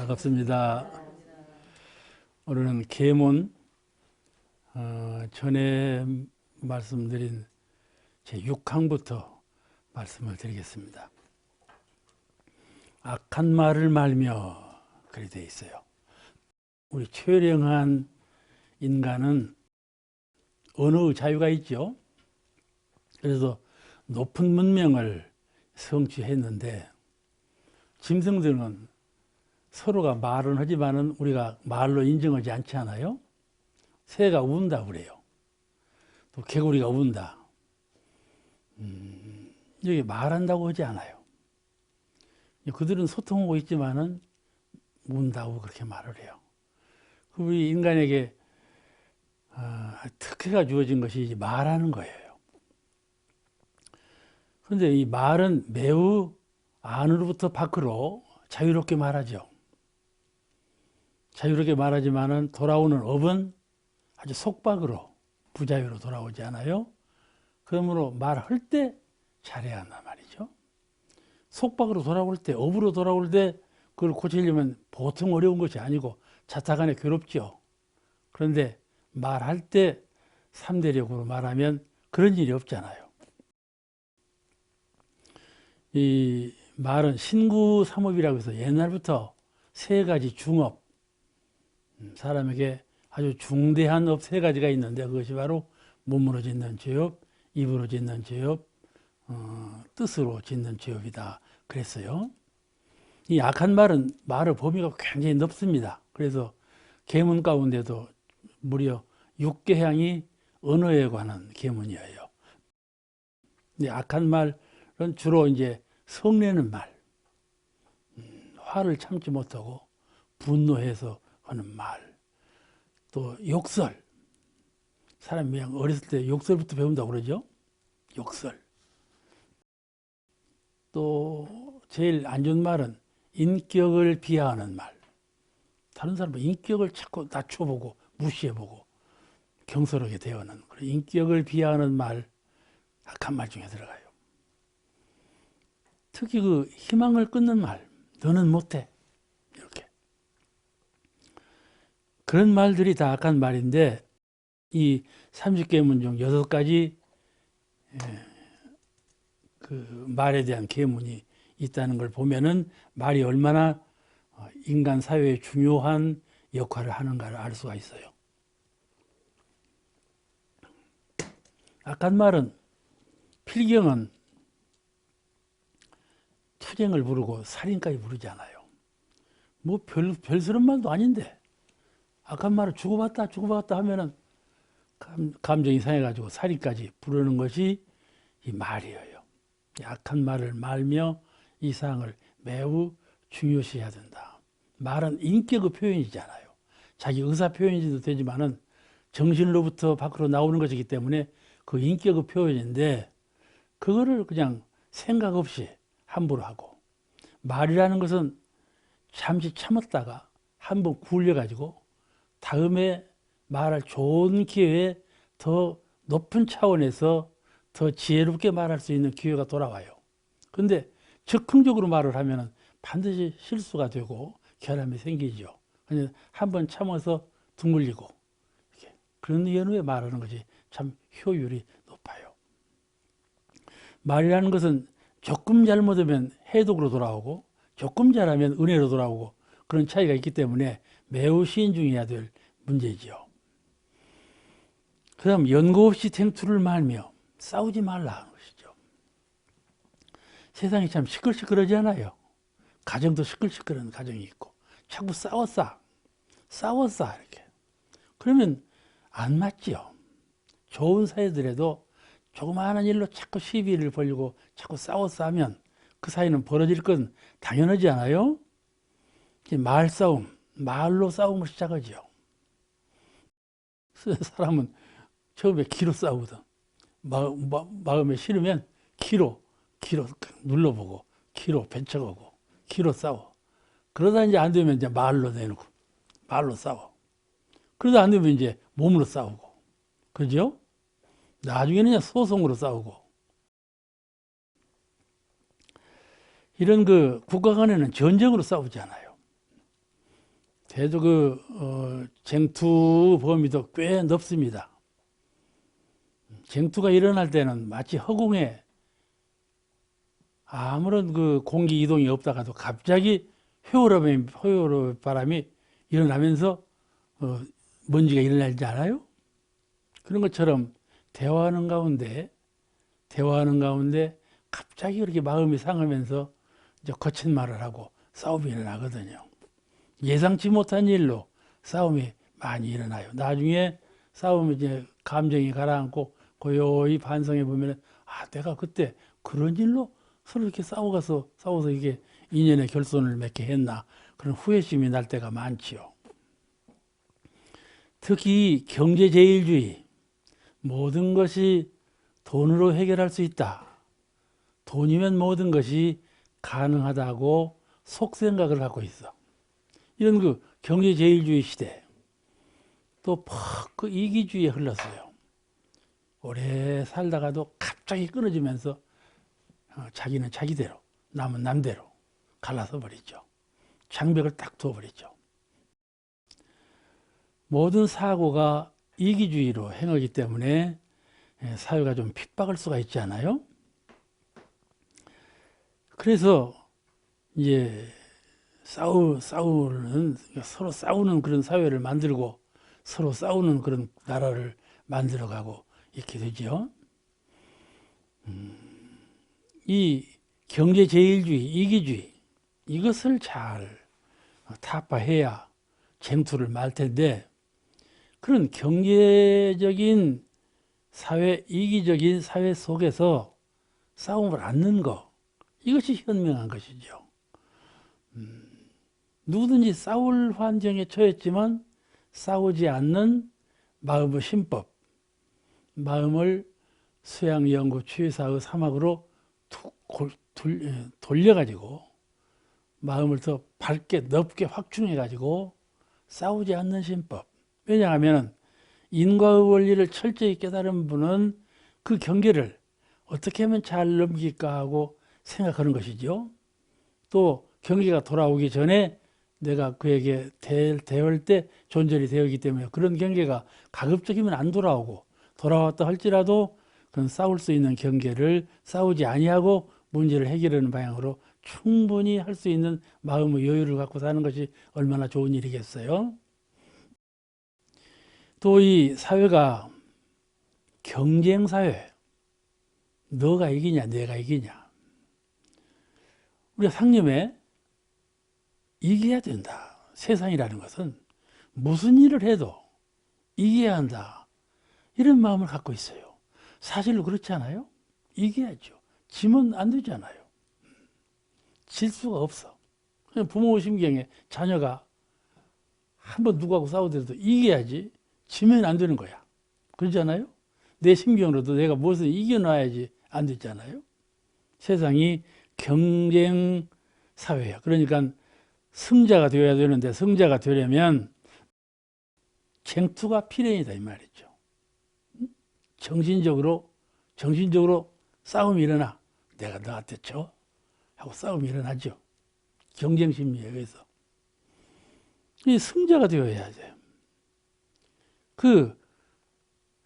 반갑습니다. 오늘은 계문 전에 말씀드린 제 6항부터 말씀을 드리겠습니다. 악한 말을 말며 그리 되어 있어요. 우리 최령한 인간은 언어의 자유가 있죠. 그래서 높은 문명을 성취했는데 짐승들은 서로가 말은 하지만은 우리가 말로 인정하지 않지 않아요? 새가 운다 그래요. 또 개구리가 운다. 여기 말한다고 하지 않아요. 그들은 소통하고 있지만은 운다고 그렇게 말을 해요. 우리 인간에게 특혜가 주어진 것이 말하는 거예요. 그런데 이 말은 매우 안으로부터 밖으로 자유롭게 말하죠. 자유롭게 말하지만은 돌아오는 업은 아주 속박으로 부자유로 돌아오지 않아요. 그러므로 말할 때 잘해야 한단 말이죠. 속박으로 돌아올 때, 업으로 돌아올 때 그걸 고치려면 보통 어려운 것이 아니고 자타간에 괴롭죠. 그런데 말할 때 3대력으로 말하면 그런 일이 없잖아요. 이 말은 신구삼업이라고 해서 옛날부터 세 가지 중업, 사람에게 아주 중대한 업 세 가지가 있는데 그것이 바로 몸으로 짓는 죄업, 입으로 짓는 죄업, 뜻으로 짓는 죄업이다 그랬어요. 이 악한 말은 말의 범위가 굉장히 넓습니다. 그래서 계문 가운데도 무려 6계향이 언어에 관한 계문이에요. 이 악한 말은 주로 이제 성내는 말, 화를 참지 못하고 분노해서 하는 말, 또 욕설. 사람이 어렸을 때 욕설부터 배운다고 그러죠. 욕설. 또 제일 안 좋은 말은 인격을 비하하는 말. 다른 사람의 인격을 자꾸 낮춰보고 무시해보고 경솔하게 대하는 그런 인격을 비하하는 말, 악한 말 중에 들어가요. 특히 그 희망을 끊는 말, 너는 못해. 이렇게. 그런 말들이 다 악한 말인데 이 30계문 중 6가지 그 말에 대한 계문이 있다는 걸 보면은 말이 얼마나 인간 사회에 중요한 역할을 하는가를 알 수가 있어요. 악한 말은 필경은 투쟁을 부르고 살인까지 부르잖아요. 뭐 별스러운 말도 아닌데 악한 말을 주고받다 하면은 감정이 상해가지고 살인까지 부르는 것이 이 말이에요. 악한 말을 말며 이 사항을 매우 중요시해야 된다. 말은 인격의 표현이잖아요. 자기 의사 표현이도 되지만은 정신으로부터 밖으로 나오는 것이기 때문에 그 인격의 표현인데 그거를 그냥 생각 없이 함부로 하고, 말이라는 것은 잠시 참았다가 한번 굴려가지고 다음에 말할 좋은 기회에 더 높은 차원에서 더 지혜롭게 말할 수 있는 기회가 돌아와요. 그런데 즉흥적으로 말을 하면 반드시 실수가 되고 결함이 생기죠. 그냥 한번 참아서 둥글리고 이렇게. 그런 연후에 말하는 것이 참 효율이 높아요. 말이라는 것은 조금 잘못하면 해독으로 돌아오고 조금 잘하면 은혜로 돌아오고 그런 차이가 있기 때문에 매우 신중해야 될 문제지요. 그 다음 연고 없이 쟁투를 말며 싸우지 말라는 것이죠. 세상이 참 시끌시끌하지 않아요. 가정도 시끌시끌한 가정이 있고 자꾸 싸웠어 이렇게. 그러면 안 맞지요. 좋은 사이들에도 조그마한 일로 자꾸 시비를 벌리고 자꾸 싸웠어 하면 그 사이는 벌어질 건 당연하지 않아요? 말싸움, 말로 싸움을 시작하죠. 사람은 처음에 기로 싸우거든. 마음에 싫으면 기로 눌러보고 기로 배척하고 기로 싸워. 그러다 이제 안 되면 이제 말로 내놓고 말로 싸워. 그러다 안 되면 이제 몸으로 싸우고. 그죠? 나중에는 소송으로 싸우고. 이런 그 국가 간에는 전쟁으로 싸우지 않아요. 대도 쟁투 범위도 꽤 넓습니다. 쟁투가 일어날 때는 마치 허공에 아무런 공기 이동이 없다가도 갑자기 회오르바람이 일어나면서 먼지가 일어나지 않아요? 그런 것처럼 대화하는 가운데 갑자기 그렇게 마음이 상하면서 이제 거친 말을 하고 싸움이 일어나거든요. 예상치 못한 일로 싸움이 많이 일어나요. 나중에 싸움이 이제 감정이 가라앉고 고요히 반성해 보면 내가 그때 그런 일로 서로 이렇게 싸워서 이게 인연의 결손을 맺게 했나 그런 후회심이 날 때가 많지요. 특히 경제제일주의, 모든 것이 돈으로 해결할 수 있다. 돈이면 모든 것이 가능하다고 속생각을 갖고 있어. 이런 경제제일주의 시대, 또 퍽 이기주의에 흘렀어요. 오래 살다가도 갑자기 끊어지면서 자기는 자기대로, 남은 남대로 갈라서 버리죠. 장벽을 딱 두어버리죠. 모든 사고가 이기주의로 행하기 때문에 사회가 좀 핍박할 수가 있지 않아요? 그래서 이제 서로 싸우는 그런 사회를 만들고 서로 싸우는 그런 나라를 만들어가고 이렇게 되죠. 이 경제제일주의, 이기주의 이것을 잘 타파해야 쟁투를 말 텐데 그런 경제적인 사회, 이기적인 사회 속에서 싸움을 않는 거 이것이 현명한 것이죠. 누구든지 싸울 환경에 처했지만 싸우지 않는 마음의 신법, 마음을 수양, 연구, 취사의 사막으로 돌려가지고 마음을 더 밝게 넓게 확충해가지고 싸우지 않는 신법. 왜냐하면 인과의 원리를 철저히 깨달은 분은 그 경계를 어떻게 하면 잘 넘길까 하고 생각하는 것이죠. 또 경계가 돌아오기 전에 내가 그에게 대할 때 존재이 되었기 때문에 그런 경계가 가급적이면 안 돌아왔다 할지라도 그런 싸울 수 있는 경계를 싸우지 아니하고 문제를 해결하는 방향으로 충분히 할 수 있는 마음의 여유를 갖고 사는 것이 얼마나 좋은 일이겠어요. 또 이 사회가 경쟁사회, 너가 이기냐 내가 이기냐, 우리가 상념에 이겨야 된다. 세상이라는 것은 무슨 일을 해도 이겨야 한다. 이런 마음을 갖고 있어요. 사실로 그렇지 않아요? 이겨야죠. 지면 안 되잖아요. 질 수가 없어. 그냥 부모 심경에 자녀가 한번 누구하고 싸우더라도 이겨야지. 지면 안 되는 거야. 그러잖아요? 내 심경으로도 내가 무엇을 이겨놔야지 안 되잖아요? 세상이 경쟁 사회야. 그러니까 승자가 되어야 되는데 승자가 되려면 쟁투가 필연이다 이 말이죠. 정신적으로 싸움이 일어나. 내가 너한테 져? 하고 싸움이 일어나죠. 경쟁 심리에 의해서. 이 승자가 되어야 돼요. 그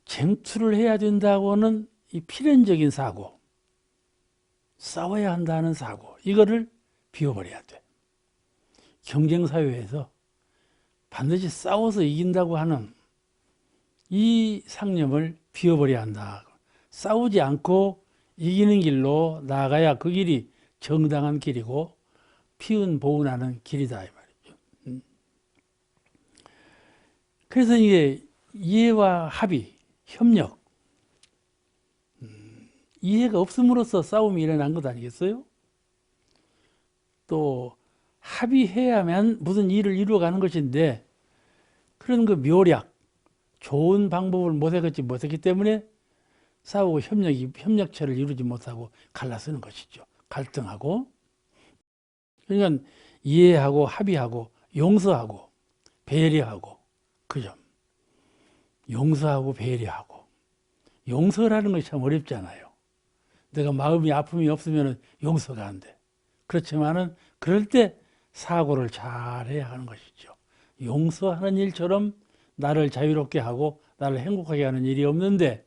쟁투를 해야 된다고는 이 필연적인 사고, 싸워야 한다는 사고, 이거를 비워버려야 돼. 경쟁사회에서 반드시 싸워서 이긴다고 하는 이 상념을 비워버려야 한다. 싸우지 않고 이기는 길로 나아가야 그 길이 정당한 길이고 피운 보은하는 길이다 이 말이죠. 그래서 이게 이해와 합의, 협력, 이해가 없음으로써 싸움이 일어난 것 아니겠어요? 또 합의해야만 무슨 일을 이루어가는 것인데 그런 묘략, 좋은 방법을 못했기 때문에 싸우고 협력체를 이루지 못하고 갈라서는 것이죠. 갈등하고. 그러니까 이해하고 합의하고 용서하고 배려하고 그 점. 용서하고 배려하고. 용서라는 것이 참 어렵잖아요. 내가 마음이 아픔이 없으면 용서가 안 돼. 그렇지만은 그럴 때 사고를 잘 해야 하는 것이죠. 용서하는 일처럼 나를 자유롭게 하고 나를 행복하게 하는 일이 없는데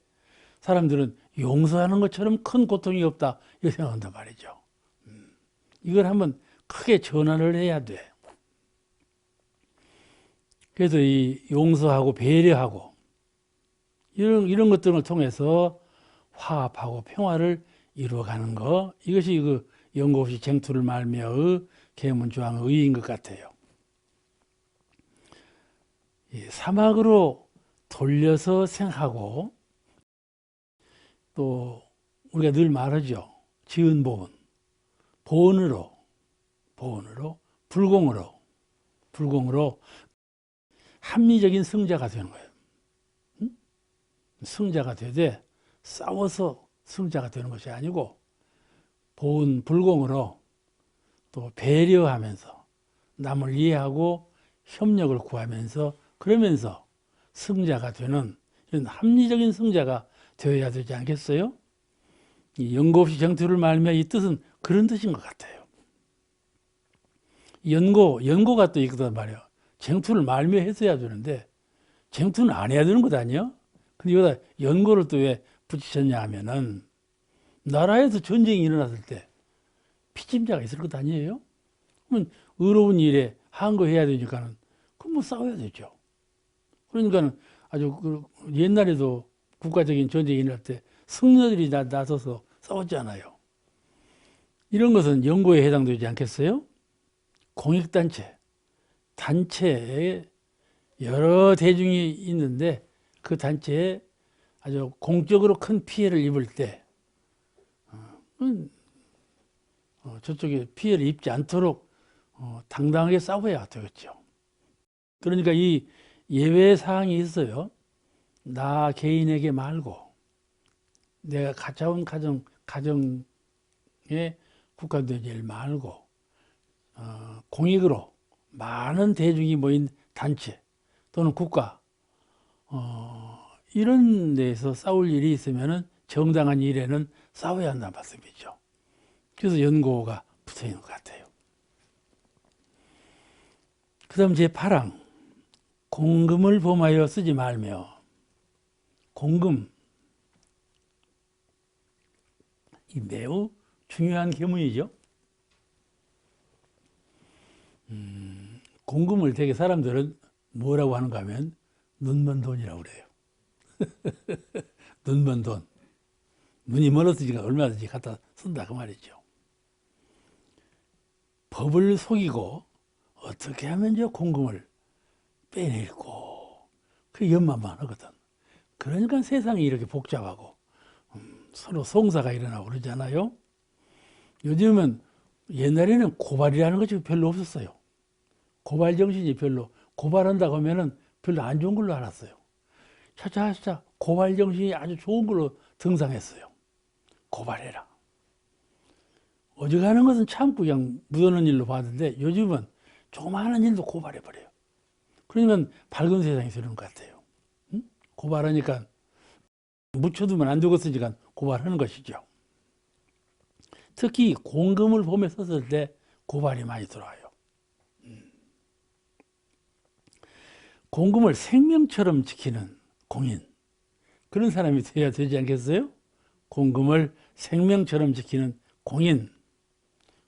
사람들은 용서하는 것처럼 큰 고통이 없다 이렇게 생각한단 말이죠. 이걸 한번 크게 전환을 해야 돼. 그래서 이 용서하고 배려하고 이런 것들을 통해서 화합하고 평화를 이루어가는 거, 이것이 그 연고 없이 쟁투를 말미의 계문주왕의 의의인 것 같아요. 사막으로 돌려서 생각하고 또 우리가 늘 말하죠. 지은 보은, 보은으로, 불공으로 합리적인 승자가 되는 거예요. 승자가 되되 싸워서 승자가 되는 것이 아니고 보은 불공으로 또 배려하면서 남을 이해하고 협력을 구하면서 그러면서 승자가 되는 이런 합리적인 승자가 되어야 되지 않겠어요? 이 연고 없이 쟁투를 말미암아 이 뜻은 그런 뜻인 것 같아요. 연고가 또 있거든 말이에요. 쟁투를 말미암아 했어야 되는데 쟁투는 안 해야 되는 것 아니에요? 근데 여기다 연고를 또 왜 붙이셨냐 하면은 나라에서 전쟁이 일어났을 때 피침자가 있을 것 아니에요? 그러면 의로운 일에 항거해야 되니까는 그럼 뭐 싸워야 되죠. 그러니까는 아주 옛날에도 국가적인 전쟁이 일어날 때 승려들이 나서서 싸웠잖아요. 이런 것은 연고에 해당되지 않겠어요? 단체에 여러 대중이 있는데 그 단체에 아주 공적으로 큰 피해를 입을 때 저쪽에 피해를 입지 않도록 당당하게 싸워야 되겠죠. 그러니까 이 예외 사항이 있어요. 나 개인에게 말고 내가 가까운 가정에 국한된 일 말고 공익으로 많은 대중이 모인 단체 또는 국가 이런 데서 싸울 일이 있으면은 정당한 일에는 싸워야 한다는 말씀이죠. 그래서 연고가 붙어 있는 것 같아요. 그 다음 제8항 공금을 범하여 쓰지 말며. 공금 이 매우 중요한 계문이죠. 공금을 되게 사람들은 뭐라고 하는가 하면 눈먼 돈이라고 그래요. 눈먼 돈. 눈이 멀었으니까 얼마든지 갖다 쓴다 그 말이죠. 법을 속이고 어떻게 하면 저 공금을 빼낼고 그 연만만 하거든. 그러니까 세상이 이렇게 복잡하고 서로 송사가 일어나고 그러잖아요. 요즘은 옛날에는 고발이라는 것이 별로 없었어요. 고발 정신이 고발한다고 하면은 별로 안 좋은 걸로 알았어요. 차차차차 고발 정신이 아주 좋은 걸로 등장했어요. 고발해라. 어지간한 것은 참고 그냥 묻어놓은 일로 봤는데 요즘은 조그마한 일도 고발해버려요. 그러니까 밝은 세상이 되는 것 같아요. 응? 고발하니까 묻혀두면 안 되겠으니까 고발하는 것이죠. 특히 공금을 봄에 썼을 때 고발이 많이 들어와요. 공금을 생명처럼 지키는 공인, 그런 사람이 되어야 되지 않겠어요? 공금을 생명처럼 지키는 공인.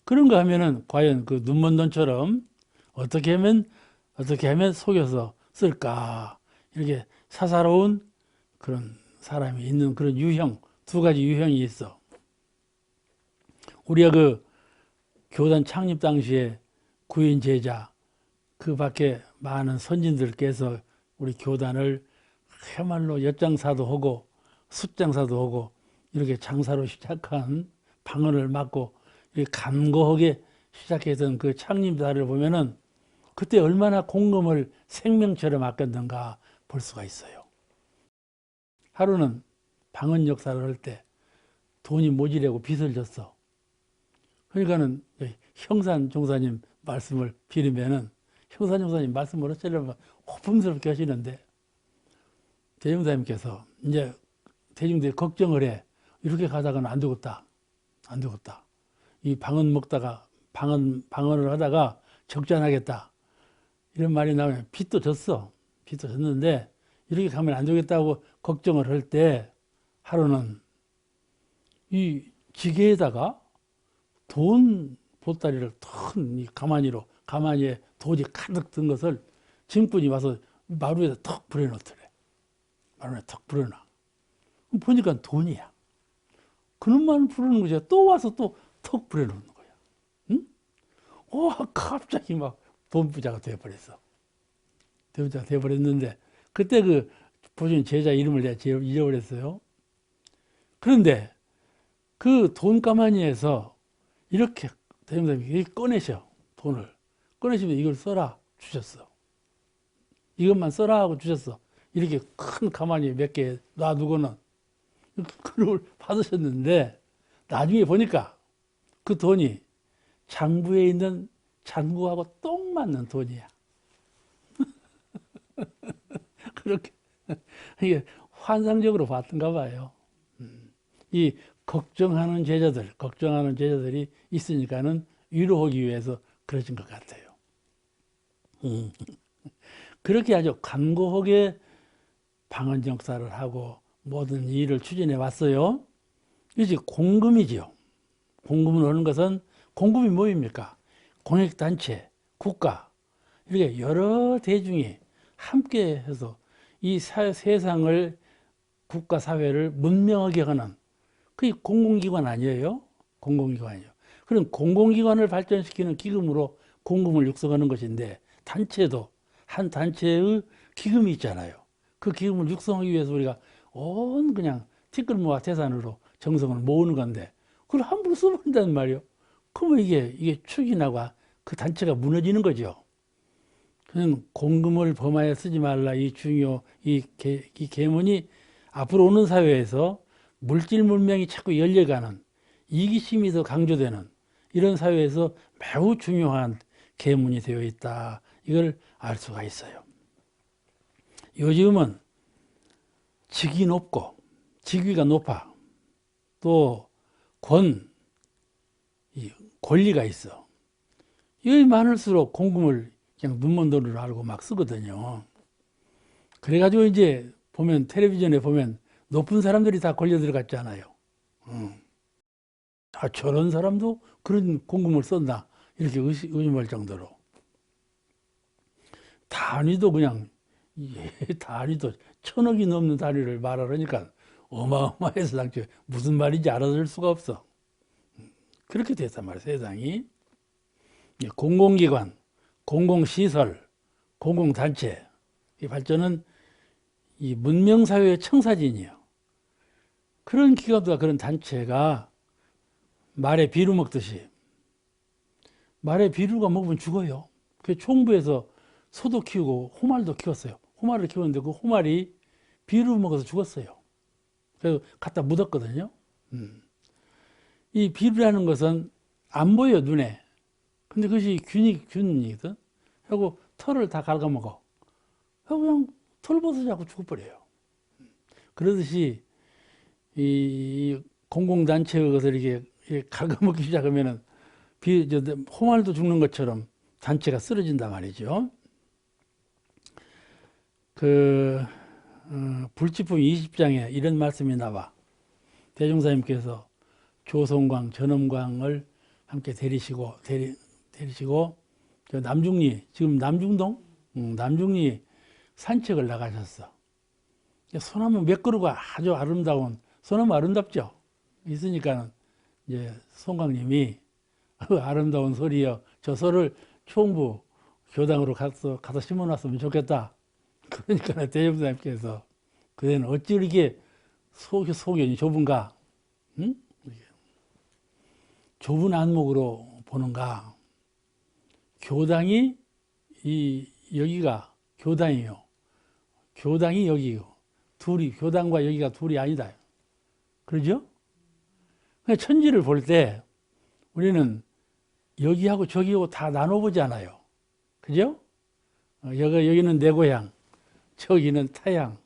그런가 하면은 과연 그 눈먼 돈처럼 어떻게 하면 속여서 쓸까? 이렇게 사사로운 그런 사람이 있는 그런 유형, 두 가지 유형이 있어. 우리가 그 교단 창립 당시에 구인 제자, 그 밖에 많은 선진들께서 우리 교단을 그야말로 엿장사도 하고 숫장사도 하고 이렇게 장사로 시작한 방언을 맡고 이렇게 간고하게 시작했던 그 창립자를 보면은 그때 얼마나 공금을 생명처럼 아꼈는가 볼 수가 있어요. 하루는 방언 역사를 할 때 돈이 모자라고 빚을 졌어. 그러니까는 형산 종사님 말씀을 빌으면은 형산 종사님 말씀을 어쩌려면 호품스럽게 하시는데 대종사님께서 이제 대중들이 걱정을 해. 이렇게 가다가는 안 되겠다. 이 방언 먹다가 방언을 하다가 적잖하겠다. 이런 말이 나오면 빚도 졌어. 빚도 졌는데 이렇게 가면 안 되겠다고 걱정을 할 때 하루는 이 지게에다가 돈 보따리를 큰 가마니에 돈이 가득 든 것을 짐꾼이 와서 마루에다 턱 불어넣더래. 마루에 턱 불어넣어. 보니까 돈이야. 그놈만 부르는 거지. 또 와서 또 턱 불어넣는 거야. 응? 갑자기 막 돈부자가 돼버렸어. 돈부자가 돼버렸는데 그때 그 보신 제자 이름을 내가 잊어버렸어요. 그런데 그 돈가마니에서 이렇게 대종사님이 꺼내셔. 돈을 꺼내시면 이걸 써라 주셨어. 이것만 써라 하고 주셨어. 이렇게 큰 가마니 몇 개 놔두고는 그걸 받으셨는데 나중에 보니까 그 돈이 장부에 있는 장구하고 똥 맞는 돈이야. 그렇게 이게 환상적으로 봤던가 봐요. 이 걱정하는 제자들이 있으니까는 위로하기 위해서 그러신 것 같아요. 그렇게 아주 간곡하게 방언 역사를 하고 모든 일을 추진해 왔어요. 이제 공금이지요. 공금을 하는 것은 공금이 뭐입니까? 공익단체, 국가 이렇게 여러 대중이 함께 해서 이 세상을 국가 사회를 문명하게 하는 그게 공공기관 아니에요? 공공기관이죠. 그런 공공기관을 발전시키는 기금으로 공금을 육성하는 것인데 단체도 한 단체의 기금이 있잖아요. 그 기금을 육성하기 위해서 우리가 온 그냥 티끌모아 태산으로 정성을 모으는 건데 그걸 함부로 써버린단 말이에요. 그러면 이게 축이 나고 그 단체가 무너지는 거죠. 그냥 공금을 범하여 쓰지 말라 이 계문이 앞으로 오는 사회에서 물질 문명이 자꾸 열려가는 이기심이 더 강조되는 이런 사회에서 매우 중요한 계문이 되어 있다. 이걸 알 수가 있어요. 요즘은 직위 높고 직위가 높아 또 권리가 있어. 여기 많을수록 공금을 그냥 눈먼 돈으로 알고 막 쓰거든요. 그래가지고 이제 보면 텔레비전에 보면 높은 사람들이 다 걸려 들어갔잖아요. 저런 사람도 그런 공금을 썼나 이렇게 의심할 정도로 단위도 그냥 단위도 1,000억이 넘는 단위를 말하려니까 어마어마해서 당초에 무슨 말인지 알아들 수가 없어. 그렇게 됐단 말이에요. 세상이 공공기관, 공공시설, 공공단체 이 발전은 이 문명사회의 청사진이에요. 그런 기관과 그런 단체가 말에 비루 먹듯이 말에 비루가 먹으면 죽어요. 그 총부에서 소도 키우고 호말도 키웠어요. 호말을 키웠는데 그 호말이 비루 먹어서 죽었어요. 그래서 갖다 묻었거든요. 이 비루라는 것은 안 보여 눈에. 근데 그것이 균이거든. 하고 털을 다 갉아먹어. 하고 그냥 털 벗어자고 죽어버려요. 그러듯이 이 공공단체의 것을 이렇게 갉아먹기 시작하면은 호말도 죽는 것처럼 단체가 쓰러진단 말이죠. 불지품 20장에 이런 말씀이 나와. 대종사님께서 조성광, 전엄광을 함께 데리시고 저 남중리, 지금 남중동? 남중리 산책을 나가셨어. 소나무 몇 그루가 아주 아름다운, 소나무 아름답죠? 있으니까 이제 송광님이 아름다운 소리여, 저 소를 총부 교당으로 가서 심어놨으면 좋겠다. 그러니까 대종사님께서 그대는 어찌 이렇게 소견이 좁은가? 응? 좁은 안목으로 보는가? 교당이 여기가 교당이요. 교당이 여기요. 교당과 여기가 둘이 아니다. 그러죠? 천지를 볼 때 우리는 여기하고 저기하고 다 나눠보잖아요. 그죠? 여기는 내 고향, 저기는 타향.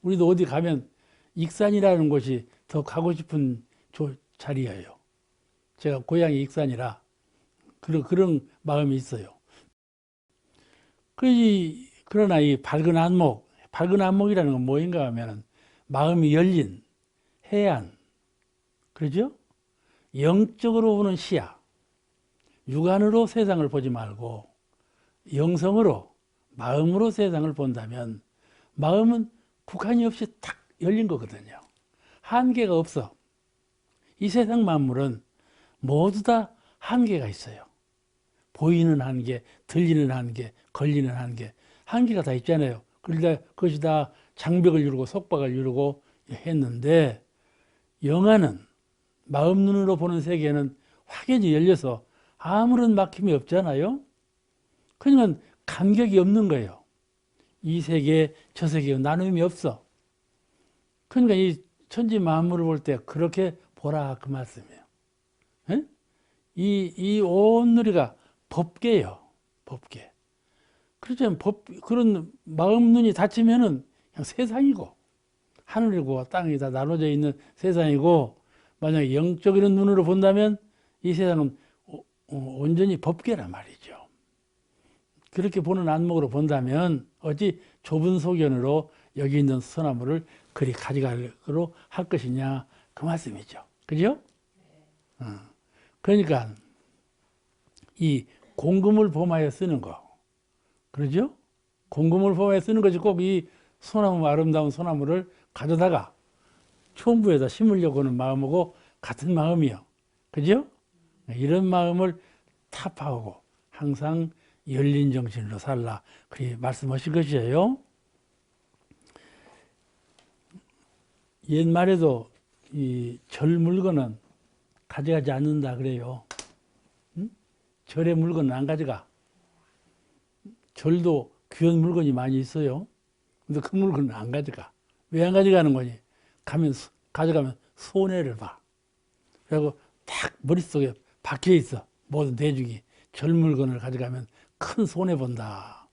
우리도 어디 가면 익산이라는 곳이 더 가고 싶은 자리예요. 제가 고향이 익산이라 그런 마음이 있어요. 그러나 이 밝은 안목이라는 건 뭐인가 하면은 마음이 열린 해안, 그러죠? 영적으로 보는 시야, 육안으로 세상을 보지 말고 영성으로, 마음으로 세상을 본다면 마음은 국한이 없이 탁 열린 거거든요. 한계가 없어. 이 세상 만물은 모두 다 한계가 있어요. 보이는 한계, 들리는 한계, 걸리는 한계, 한계가 다 있잖아요. 그러다 그것이 다 장벽을 이루고 속박을 이루고 했는데, 영화는 마음 눈으로 보는 세계는 확연히 열려서 아무런 막힘이 없잖아요. 그러니까 간격이 없는 거예요. 이 세계, 저 세계 나눔이 없어. 그러니까 이 천지 만물을 볼 때 그렇게 보라 그 말씀이에요. 에? 이 온 누리가 법계예요. 법계. 그렇죠. 그런 마음 눈이 닫히면은 그냥 세상이고, 하늘이고 땅이 다 나눠져 있는 세상이고, 만약에 영적인 눈으로 본다면 이 세상은 온전히 법계란 말이죠. 그렇게 보는 안목으로 본다면 어찌 좁은 소견으로 여기 있는 소나무를 그리 가져가도록 할 것이냐 그 말씀이죠. 그죠? 그러니까 이 공금을 범하여 쓰는 거, 그러죠? 공금을 범하여 쓰는 것이 꼭 이 소나무, 아름다운 소나무를 가져다가 천부에다 심으려고 하는 마음하고 같은 마음이요. 그죠? 이런 마음을 타파하고 항상 열린 정신으로 살라. 그렇게 말씀하신 것이에요. 옛말에도 이 절 물건은 가져가지 않는다 그래요. 응? 절의 물건은 안 가져가. 절도 귀한 물건이 많이 있어요. 근데 그 물건은 안 가져가. 왜 안 가져가는 거니? 가져가면 손해를 봐. 그리고 딱 머릿속에 박혀 있어. 모든 대중이 절 물건을 가져가면 큰 손해 본다.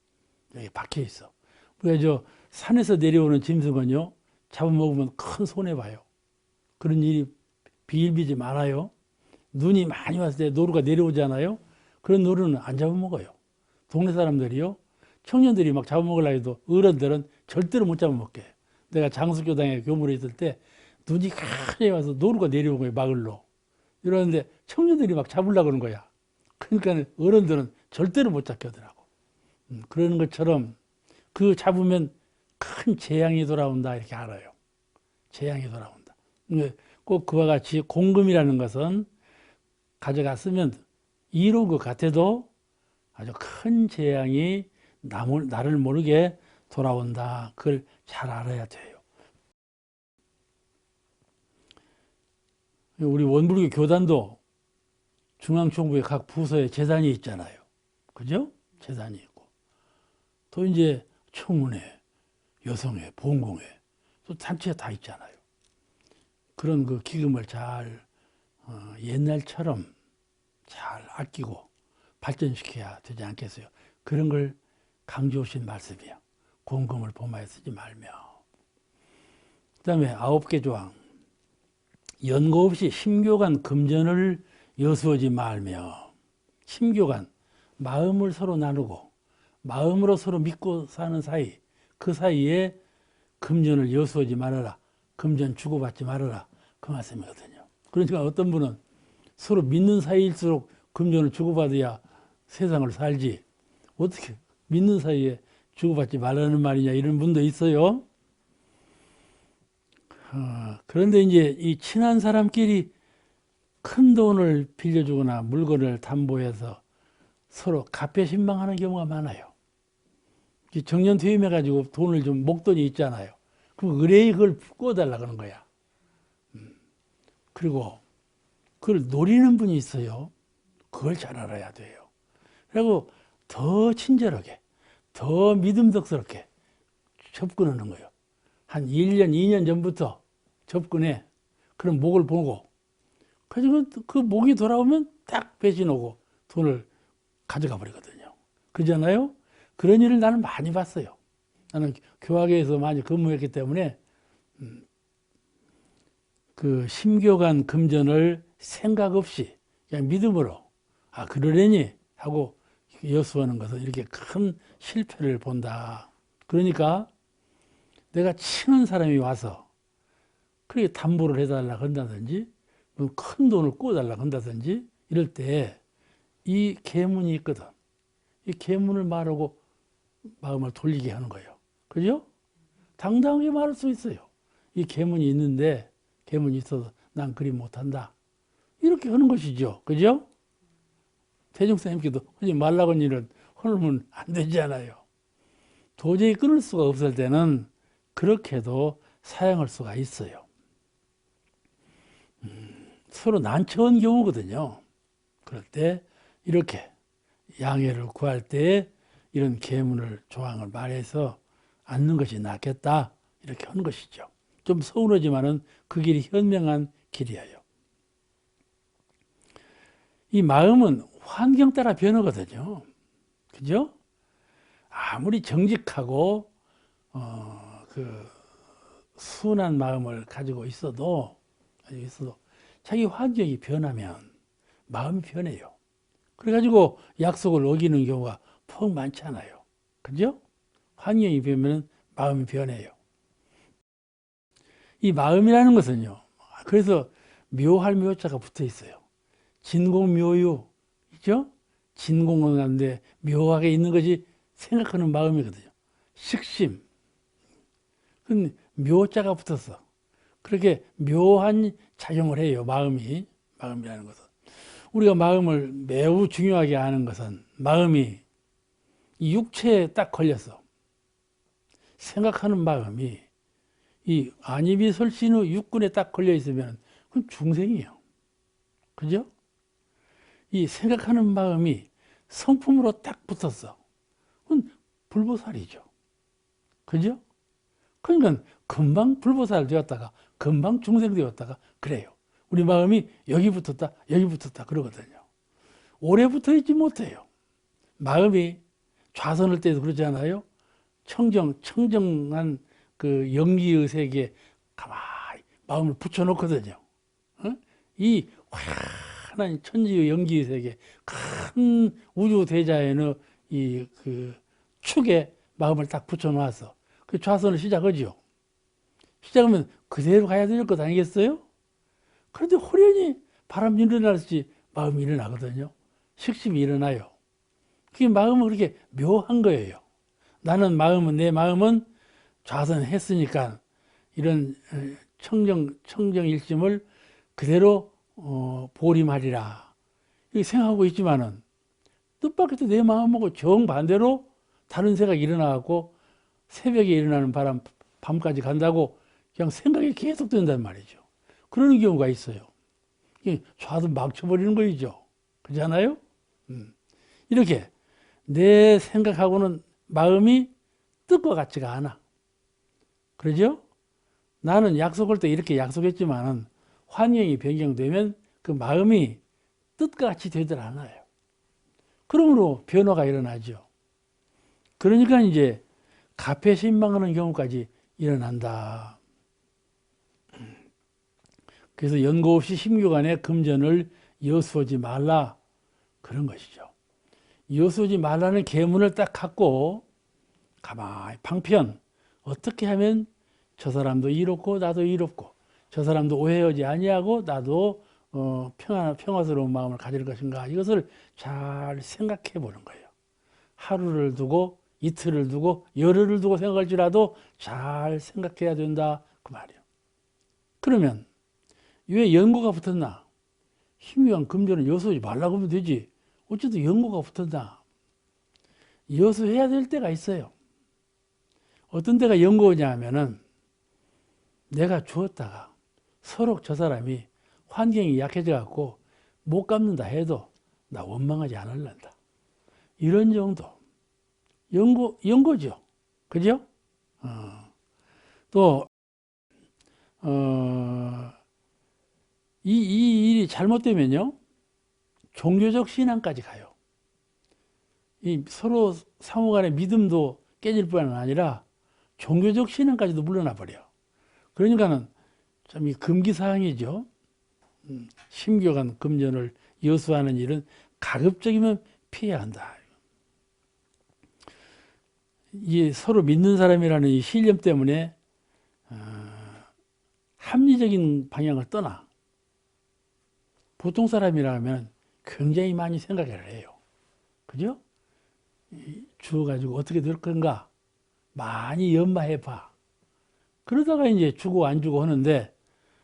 여기 박혀 있어. 그래서 산에서 내려오는 짐승은요, 잡아먹으면 큰 손해 봐요. 그런 일이 비일비재 많아요. 눈이 많이 왔을 때 노루가 내려오잖아요. 그런 노루는 안 잡아먹어요. 동네 사람들이요, 청년들이 막 잡아먹으려고 해도 어른들은 절대로 못 잡아먹게. 내가 장수교당에 교무로 있을 때 눈이 가까이 와서 노루가 내려온 거예요, 마을로. 이러는데 청년들이 막 잡으려고 하는 거야. 그러니까 어른들은 절대로 못 잡게 하더라고. 그러는 것처럼 그 잡으면 큰 재앙이 돌아온다 이렇게 알아요. 재앙이 돌아온다. 꼭 그와 같이 공금이라는 것은 가져갔으면 이로운 것 같아도 아주 큰 재앙이 나를 모르게 돌아온다. 그걸 잘 알아야 돼요. 우리 원불교 교단도 중앙총부의 각 부서에 재단이 있잖아요. 그죠? 재단이 있고. 또 이제 청문회, 여성회, 보험공회, 또 단체에 다 있잖아요. 그런 그 기금을 잘, 옛날처럼 잘 아끼고 발전시켜야 되지 않겠어요? 그런 걸 강조하신 말씀이에요. 공금을 범하여 쓰지 말며. 그 다음에 9개 조항. 연고 없이 심교간 금전을 여수하지 말며. 심교간, 마음을 서로 나누고 마음으로 서로 믿고 사는 사이, 그 사이에 금전을 여수하지 말아라. 금전 주고받지 말아라. 그 말씀이거든요. 그러니까 어떤 분은 서로 믿는 사이일수록 금전을 주고받아야 세상을 살지, 어떻게 믿는 사이에 주고받지 말라는 말이냐, 이런 분도 있어요. 그런데 이제 이 친한 사람끼리 큰 돈을 빌려주거나 물건을 담보해서 서로 갑배신방하는 경우가 많아요. 정년퇴임해가지고 돈을 좀 목돈이 있잖아요. 그럼 의뢰인이 그걸 꿔달라고 하는 거야. 그리고 그걸 노리는 분이 있어요. 그걸 잘 알아야 돼요. 그리고 더 친절하게, 더 믿음덕스럽게 접근하는 거예요. 한 1년, 2년 전부터 접근해. 그럼 목을 보고, 그래서 그 목이 돌아오면 딱 배신하고 돈을 가져가 버리거든요. 그러잖아요? 그런 일을 나는 많이 봤어요. 나는 교화계에서 많이 근무했기 때문에 그 심교간 금전을 생각 없이 그냥 믿음으로, 아 그러려니 하고 여수하는 것은 이렇게 큰 실패를 본다. 그러니까 내가 친한 사람이 와서 그렇게 담보를 해달라고 한다든지 큰 돈을 꿔달라고 한다든지 이럴 때 이 계문이 있거든. 이 계문을 말하고 마음을 돌리게 하는 거예요. 그죠? 당당하게 말할 수 있어요. 이 계문이 있는데 계문이 있어서 난 그리 못한다. 이렇게 하는 것이죠. 그죠? 대중사님께도 하지 말라고 한 일은 하면 안 되잖아요. 도저히 끊을 수가 없을 때는 그렇게도 사용할 수가 있어요. 서로 난처한 경우거든요. 그럴 때 이렇게 양해를 구할 때 이런 계문을 조항을 말해서 앉는 것이 낫겠다 이렇게 하는 것이죠. 좀 서운하지만은 그 길이 현명한 길이에요. 이 마음은 환경 따라 변하거든요. 그죠? 아무리 정직하고 순한 마음을 가지고 있어도 자기 환경이 변하면 마음이 변해요. 그래가지고 약속을 어기는 경우가 퍽 많잖아요. 그죠? 환경이 변하면 마음이 변해요. 이 마음이라는 것은요. 그래서 묘할 묘자가 붙어 있어요. 진공묘유. 있죠? 진공은 한데 묘하게 있는 것이 생각하는 마음이거든요. 식심. 근데 묘자가 붙었어. 그렇게 묘한 작용을 해요. 마음이라는 것은. 우리가 마음을 매우 중요하게 아는 것은 마음이 이 육체에 딱 걸려서 생각하는 마음이 이 안입이 설신의 육군에 딱 걸려 있으면 그건 중생이에요. 그죠? 이 생각하는 마음이 성품으로 딱 붙었어. 그건 불보살이죠. 그죠? 그러니까 금방 불보살 되었다가 금방 중생 되었다가 그래요. 우리 마음이 여기 붙었다 그러거든요. 오래 붙어 있지 못해요. 마음이 좌선할 때도 그러잖아요. 청정한 그 영기의 세계에 가만히 마음을 붙여놓거든요. 이 환한 천지의 영기의 세계, 큰 우주 대자에는 이 그 축에 마음을 딱 붙여놓아서 그 좌선을 시작하죠. 시작하면 그대로 가야 될 것 아니겠어요? 그런데 호련히 바람이 일어날지 마음이 일어나거든요. 식심이 일어나요. 그게 마음은 그렇게 묘한 거예요. 내 마음은 좌선했으니까 이런 청정일심을 그대로 보림하리라. 이렇게 생각하고 있지만은 뜻밖에도 내 마음하고 정반대로 다른 생각이 일어나고 새벽에 일어나는 밤까지 간다고 그냥 생각이 계속 든단 말이죠. 그러는 경우가 있어요. 좌선 막쳐버리는 거이죠. 그렇잖아요? 이렇게 내 생각하고는 마음이 뜻과 같지가 않아. 그러죠? 나는 약속할 때 이렇게 약속했지만 환경이 변경되면 그 마음이 뜻과 같이 되질 않아요. 그러므로 변화가 일어나죠. 그러니까 이제 가패 신망하는 경우까지 일어난다. 그래서 연고 없이 심교간에 금전을 여수하지 말라. 그런 것이죠. 여수하지 말라는 계문을 딱 갖고 가만히 방편 어떻게 하면 저 사람도 이롭고 나도 이롭고 저 사람도 오해하지 아니하고 나도 평화스러운 마음을 가질 것인가 이것을 잘 생각해 보는 거예요. 하루를 두고 이틀을 두고 열흘을 두고 생각할지라도 잘 생각해야 된다 그 말이에요. 그러면 왜 연고가 붙었나? 희미한 금전은 여수하지 말라고 하면 되지. 어쨌든 연고가 붙었나? 여수해야 될 때가 있어요. 어떤 때가 연고냐 하면은 내가 주었다가 서로 저 사람이 환경이 약해져 갖고 못 갚는다 해도 나 원망하지 않을란다. 이런 정도. 연고죠. 그죠? 또, 이 일이 잘못되면요. 종교적 신앙까지 가요. 이 서로 상호 간의 믿음도 깨질 뿐만 아니라 종교적 신앙까지도 물러나 버려. 그러니까는 참 이 금기사항이죠. 심교간 금전을 여수하는 일은 가급적이면 피해야 한다. 이 서로 믿는 사람이라는 이 신념 때문에 합리적인 방향을 떠나 보통 사람이라면 굉장히 많이 생각을 해요. 그죠? 주어가지고 어떻게 될 건가 많이 연마해 봐. 그러다가 이제 주고 안 주고 하는데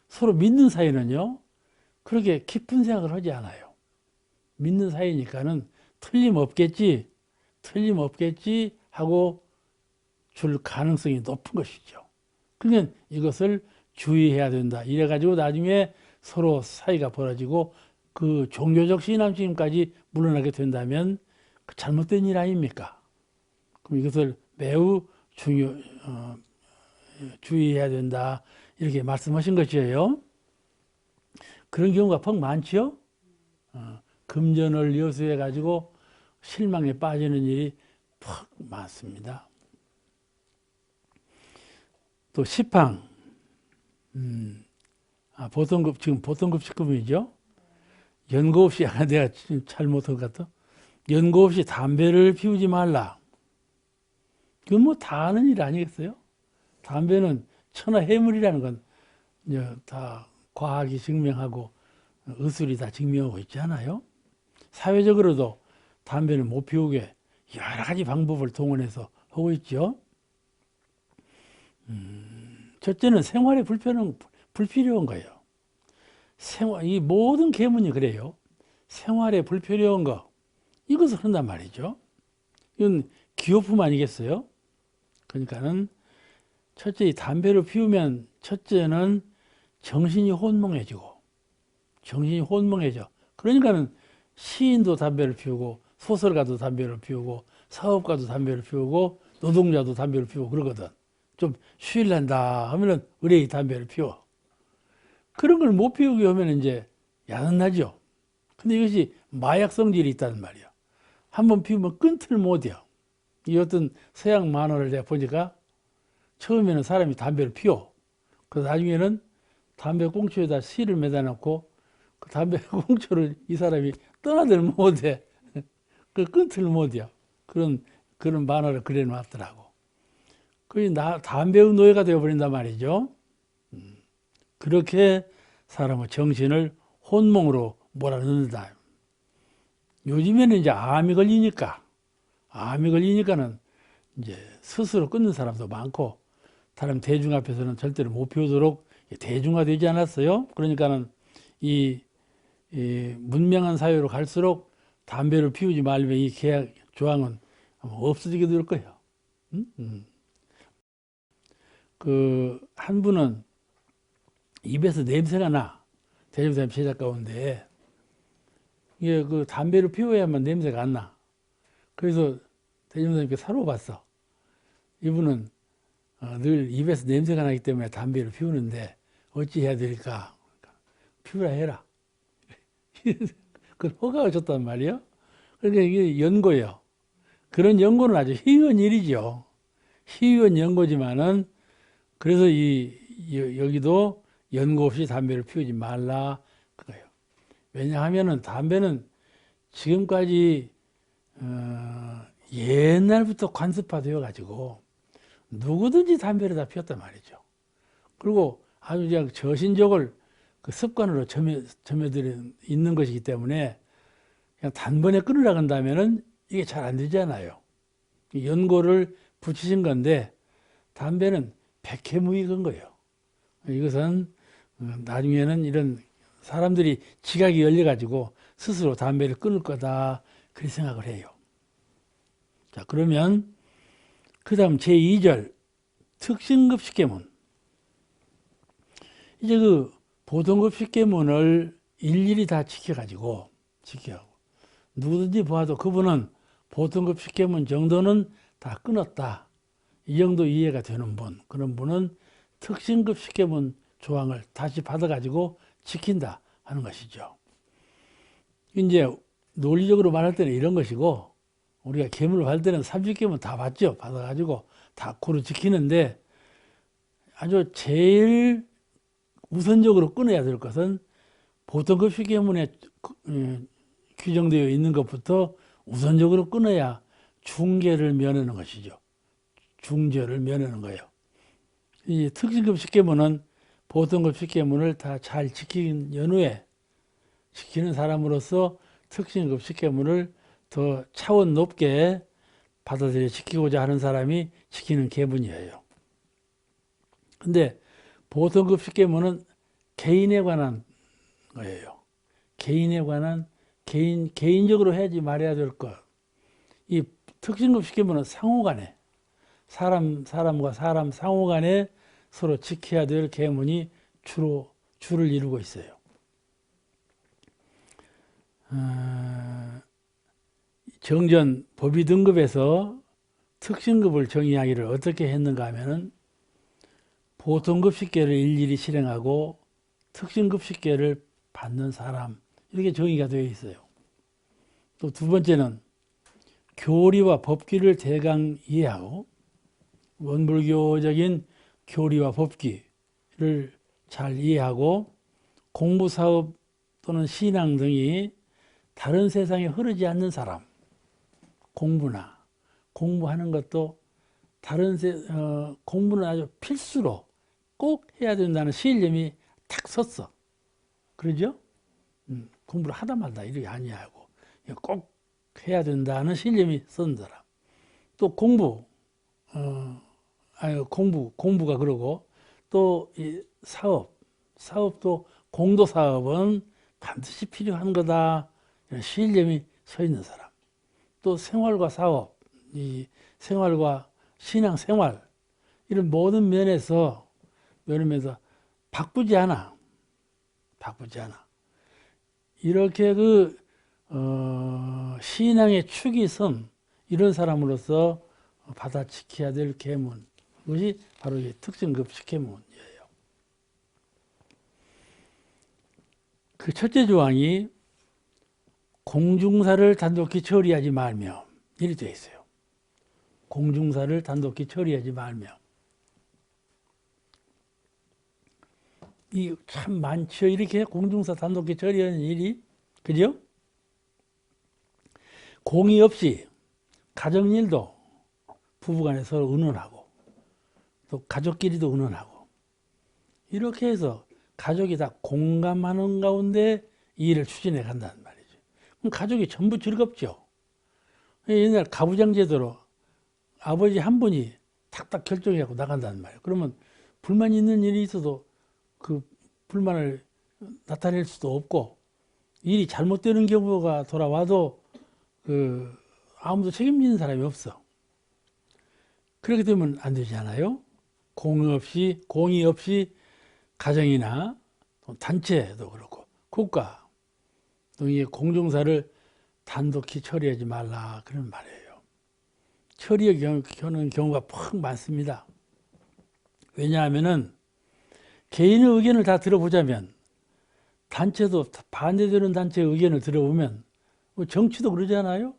서로 믿는 사이는요 그렇게 깊은 생각을 하지 않아요. 믿는 사이니까는 틀림없겠지 하고 줄 가능성이 높은 것이죠. 그러면 이것을 주의해야 된다. 이래가지고 나중에 서로 사이가 벌어지고 그 종교적 신앙심까지 물러나게 된다면 그 잘못된 일 아닙니까? 그럼 이것을 매우 주의해야 된다. 이렇게 말씀하신 것이에요. 그런 경우가 퍽 많지요? 금전을 여수해가지고 실망에 빠지는 일이 퍽 많습니다. 또 시팡, 지금 보통급 식금이죠. 연고 없이, 내가 지금 잘못한 것 같아. 연고 없이 담배를 피우지 말라. 그건 뭐 다 아는 일 아니겠어요? 담배는 천하해물이라는 건 다 과학이 증명하고 의술이 다 증명하고 있잖아요. 사회적으로도 담배를 못 피우게 여러 가지 방법을 동원해서 하고 있죠. 첫째는 생활에 불필요한 거예요. 이 모든 계문이 그래요. 생활에 불필요한 거, 이것을 한단 말이죠. 이건 기호품 아니겠어요? 그러니까는 첫째, 이 담배를 피우면 첫째는 정신이 혼몽해져. 그러니까는 시인도 담배를 피우고 소설가도 담배를 피우고 사업가도 담배를 피우고 노동자도 담배를 피우고 그러거든. 좀 휴일 난다 하면은 의뢰의 담배를 피워. 그런 걸 못 피우게 하면 이제 야단나죠. 근데 이것이 마약 성질이 있다는 말이야. 한번 피우면 끊지를 못해요. 이 어떤 서양 만화를 내가 보니까 처음에는 사람이 담배를 피워. 그래서 나중에는 담배 꽁초에다 실을 매다 놓고 그 담배 꽁초를 이 사람이 떠나들 못해. 그 끊지를 못해요. 그런 만화를 그려 놨더라고. 담배의 노예가 되어버린단 말이죠. 그렇게 사람의 정신을 혼몽으로 몰아넣는다. 요즘에는 이제 암이 걸리니까는 이제 스스로 끊는 사람도 많고, 다른 대중 앞에서는 절대로 못 피우도록 대중화되지 않았어요. 그러니까는 이 문명한 사회로 갈수록 담배를 피우지 말면 이 계약 조항은 없어지게 될 거예요. 한 분은 입에서 냄새가 나. 대종사님 제자 가운데 이게 그 담배를 피워야만 냄새가 안 나. 그래서 대종사님께 살아봤어. 이분은 늘 입에서 냄새가 나기 때문에 담배를 피우는데 어찌 해야 될까? 피우라 해라. 그걸 허가가 줬단 말이에요. 그러니까 이게 연고예요. 그런 연고는 아주 희귀한 일이죠. 희귀한 연고지만은 그래서 여기도 연고 없이 담배를 피우지 말라 그거예요. 왜냐하면은 담배는 지금까지 옛날부터 관습화되어 가지고 누구든지 담배를 다 피웠단 말이죠. 그리고 아주 그냥 저신적을 그 습관으로 점여들어 있는 것이기 때문에 그냥 단번에 끊으려고 한다면은 이게 잘 안 되잖아요. 연고를 붙이신 건데 담배는 백해무익한 거예요. 이것은 나중에는 이런 사람들이 지각이 열려가지고 스스로 담배를 끊을 거다 그렇게 생각을 해요. 자, 그러면 그 다음 제2절 특신급 식계문. 이제 그 보통급 식계문을 일일이 다 지켜가지고 누구든지 보아도 그분은 보통급 식계문 정도는 다 끊었다. 이 정도 이해가 되는 분, 그런 분은 특신급 식계문 조항을 다시 받아가지고 지킨다 하는 것이죠. 이제 논리적으로 말할 때는 이런 것이고, 우리가 계문을 받을 때는 30계문 다 받죠. 받아가지고 다 고루 지키는데 아주 제일 우선적으로 끊어야 될 것은 보통급 식계문에 규정되어 있는 것부터 우선적으로 끊어야 중계를 면하는 것이죠. 중죄를 면하는 거예요. 이 특징급 식계문은 보통급 식계문을 다 잘 지킨 연후에 지키는 사람으로서 특징급 식계문을 더 차원 높게 받아들여 지키고자 하는 사람이 지키는 계문이에요. 근데 보통급 식계문은 개인에 관한 거예요. 개인에 관한 개인적으로 해야지 말해야 될 것. 이 특징급 식계문은 상호간에 사람과 사람 상호간에 서로 지켜야 될 계문이 주로 줄을 이루고 있어요. 정전 법의 등급에서 특징급을 정의하기를 어떻게 했는가 하면은 보통급 식계를 일일이 실행하고 특징급 식계를 받는 사람 이렇게 정의가 되어 있어요. 또 두 번째는 교리와 법규를 대강 이해하고 원불교적인 교리와 법규를 잘 이해하고 공부사업 또는 신앙 등이 다른 세상에 흐르지 않는 사람, 공부하는 것도 공부는 아주 필수로 꼭 해야 된다는 신념이 탁 섰어. 그러죠? 공부를 하다 말다 이렇게 아니하고 꼭 해야 된다는 신념이 선 사람. 또 공부가 그러고 또 이 사업도 공도 사업은 반드시 필요한 거다. 이런 신념이 서 있는 사람. 또 생활과 사업, 이 생활과 신앙 생활 이런 모든 면에서 바꾸지 않아. 이렇게 신앙의 축이 선 이런 사람으로서 받아 지켜야 될 계문. 그것이 바로 이 특징급 식계문이에요. 그 첫째 조항이 공중사를 단독히 처리하지 말며 이렇게 되어 있어요. 공중사를 단독히 처리하지 말며. 이 참 많죠. 이렇게 공중사 단독히 처리하는 일이. 그죠? 공의 없이 가정일도 부부간에 서로 의논하고 또 가족끼리도 의논하고 이렇게 해서 가족이 다 공감하는 가운데 이 일을 추진해 간다는 말이죠. 그럼 가족이 전부 즐겁죠. 옛날 가부장 제도로 아버지 한 분이 탁탁 결정해갖고 나간다는 말이에요. 그러면 불만 있는 일이 있어도 그 불만을 나타낼 수도 없고 일이 잘못되는 경우가 돌아와도 아무도 책임지는 사람이 없어. 그렇게 되면 안 되지 않아요? 공의 없이 가정이나 단체도 그렇고 국가 등의 공중사를 단독히 처리하지 말라 그런 말이에요. 처리하는 경우가 퍽 많습니다. 왜냐하면은 개인의 의견을 다 들어보자면 단체도 반대되는 단체의 의견을 들어보면 정치도 그러잖아요.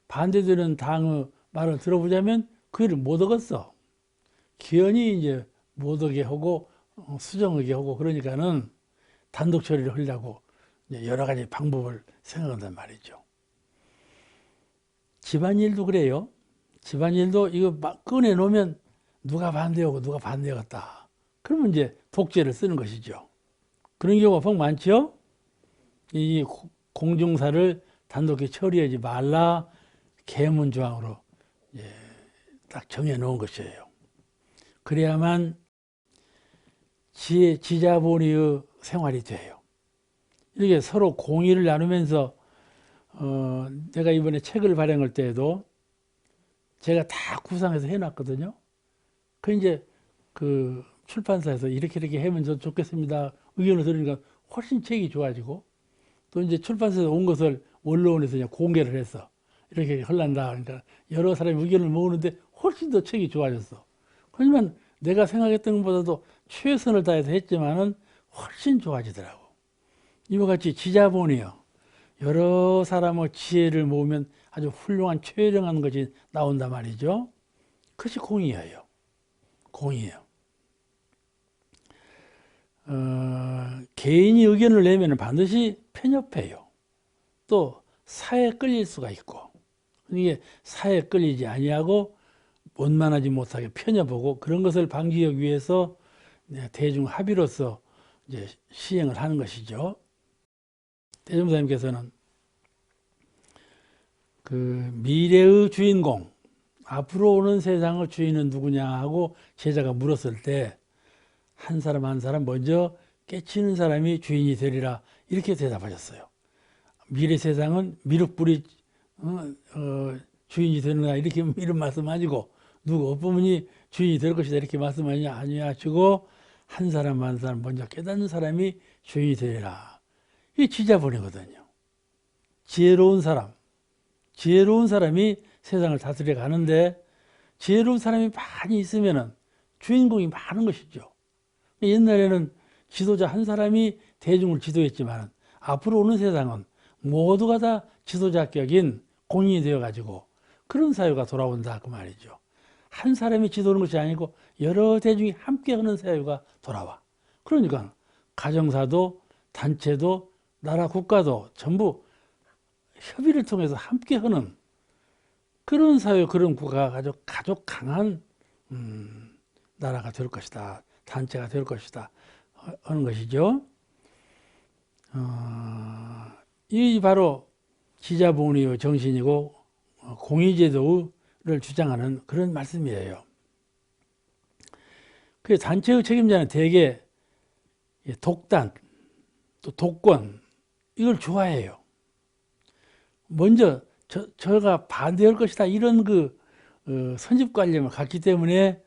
반대되는 당의 말을 들어보자면 그 일을 못 얻었어. 기연이 이제 못 오게 하고 수정하게 하고 그러니까는 단독 처리를 하려고 여러 가지 방법을 생각한단 말이죠. 집안일도 그래요. 집안일도 이거 막 꺼내놓으면 누가 반대하고 누가 반대하겠다. 그러면 이제 독재를 쓰는 것이죠. 그런 경우가 퍽 많죠. 이 공중사를 단독히 처리하지 말라 계문조항으로 딱 정해놓은 것이에요. 그래야만 지자본의의 생활이 돼요. 이렇게 서로 공의를 나누면서 내가 이번에 책을 발행할 때에도 제가 다 구상해서 해놨거든요. 이제 출판사에서 이렇게 하면 좋겠습니다. 의견을 들으니까 훨씬 책이 좋아지고 또 이제 출판사에서 온 것을 원로원에서 그냥 공개를 했어. 이렇게 흘란다. 그러니까 여러 사람이 의견을 모으는데 훨씬 더 책이 좋아졌어. 하지만 내가 생각했던 것보다도 최선을 다해서 했지만은 훨씬 좋아지더라고. 이와 같이 지자본이요. 여러 사람의 지혜를 모으면 아주 훌륭한 최정한 것이 나온단 말이죠. 그것이 공의예요. 개인이 의견을 내면 반드시 편협해요. 또 사회에 끌릴 수가 있고 이게 사회에 끌리지 아니하고 원만하지 못하게 편여보고 그런 것을 방지하기 위해서 대중 합의로서 이제 시행을 하는 것이죠. 대종사님께서는 그 미래의 주인공, 앞으로 오는 세상의 주인은 누구냐 하고 제자가 물었을 때 한 사람 한 사람 먼저 깨치는 사람이 주인이 되리라 이렇게 대답하셨어요. 미래 세상은 미륵불이 주인이 되느냐 이렇게 이런 말씀 아니고 누구 어떤 분이 주인이 될 것이다 이렇게 말씀하냐 아니하시고 한 사람 한 사람 먼저 깨닫는 사람이 주인이 되리라. 이게 지자본이거든요. 지혜로운 사람이 세상을 다스려 가는데 지혜로운 사람이 많이 있으면은 주인공이 많은 것이죠. 옛날에는 지도자 한 사람이 대중을 지도했지만 앞으로 오는 세상은 모두가 다 지도자격인 공인이 되어 가지고 그런 사회가 돌아온다 그 말이죠. 한 사람이 지도하는 것이 아니고 여러 대중이 함께 하는 사회가 돌아와. 그러니까 가정사도 단체도 나라 국가도 전부 협의를 통해서 함께 하는 그런 사회, 그런 국가가 가족 강한 나라가 될 것이다. 단체가 될 것이다. 하는 것이죠. 이 바로 지자본의 정신이고 공의제도를 주장하는 그런 말씀이에요. 그 단체의 책임자는 대개 독단, 또 독권 이걸 좋아해요. 먼저 저가 반대할 것이다 이런 그 선집관념을 갖기 때문에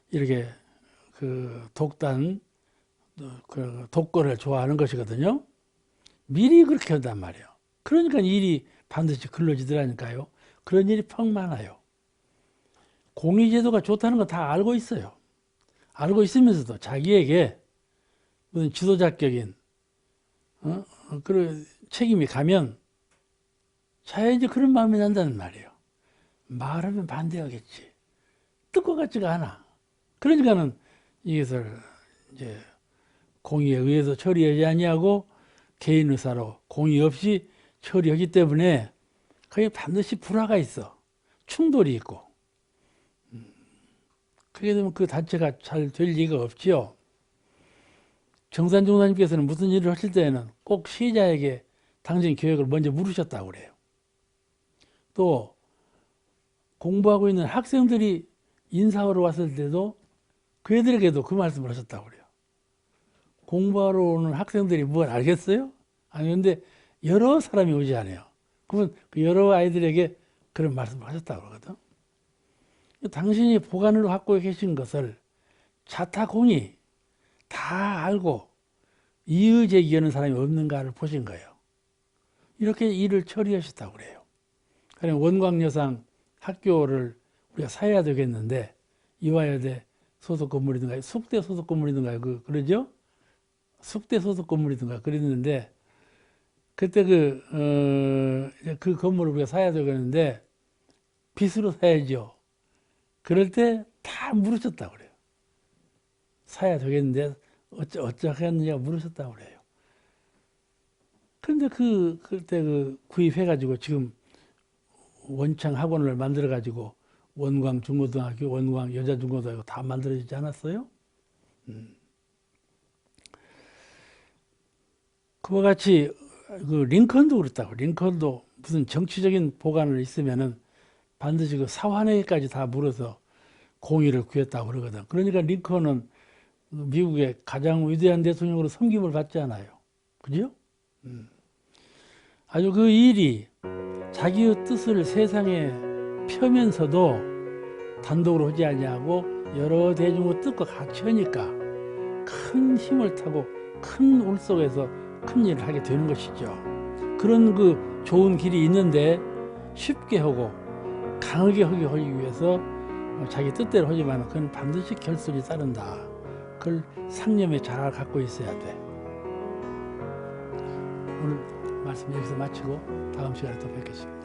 이렇게 그 독단, 그 독권을 좋아하는 것이거든요. 미리 그렇게 한단 말이에요. 그러니까 일이 반드시 글러지더라니까요. 그런 일이 퍽 많아요. 공의제도가 좋다는 거 다 알고 있어요. 알고 있으면서도 자기에게 무슨 지도자격인 그런 책임이 가면 자연히 그런 마음이 난다는 말이에요. 말하면 반대하겠지. 뜻과 같지가 않아. 그러니까는 이것을 이제 공의에 의해서 처리하지 아니하고 개인 의사로 공의 없이 처리하기 때문에 거기에 반드시 불화가 있어. 충돌이 있고. 그렇게 되면 그 단체가 잘 될 리가 없지요. 정산 종사님께서는 무슨 일을 하실 때에는 꼭 시자에게 당신 계획을 먼저 물으셨다고 그래요. 또 공부하고 있는 학생들이 인사하러 왔을 때도 그 애들에게도 그 말씀을 하셨다고 그래요. 공부하러 오는 학생들이 뭘 알겠어요? 아니 근데 여러 사람이 오지 않아요. 그러면 그 여러 아이들에게 그런 말씀을 하셨다고 그러거든. 당신이 보관으로 갖고 계신 것을 자타공이 다 알고 이의제기하는 사람이 없는가를 보신 거예요. 이렇게 일을 처리하셨다고 그래요. 그냥 원광여상 학교를 우리가 사야 되겠는데 이화여대 소속 건물이든가 숙대 소속 건물이든가 그러죠? 숙대 소속 건물이든가 그랬는데 그때 그 건물을 우리가 사야 되겠는데 빚으로 사야죠. 그럴 때 다 물으셨다고 그래요. 사야 되겠는데 어쩌겠느냐 물으셨다고 그래요. 그런데 그때 구입해가지고 지금 원창 학원을 만들어가지고 원광 중고등학교, 원광 여자중고등학교 다 만들어지지 않았어요? 그와 같이 그 링컨도 그렇다고. 링컨도 무슨 정치적인 보관을 있으면은 반드시 그 사환회의까지 다 물어서 공의를 구했다고 그러거든. 그러니까 링컨은 미국의 가장 위대한 대통령으로 섬김을 받지 않아요. 그죠? 아주 그 일이 자기의 뜻을 세상에 펴면서도 단독으로 하지 아니하고 여러 대중의 뜻과 같이 하니까 큰 힘을 타고 큰 울 속에서 큰 일을 하게 되는 것이죠. 그런 그 좋은 길이 있는데 쉽게 하고 강하게 하기 위해서 자기 뜻대로 하지만 그건 반드시 결손이 따른다. 그걸 상념에 잘 갖고 있어야 돼. 오늘 말씀 여기서 마치고 다음 시간에 또 뵙겠습니다.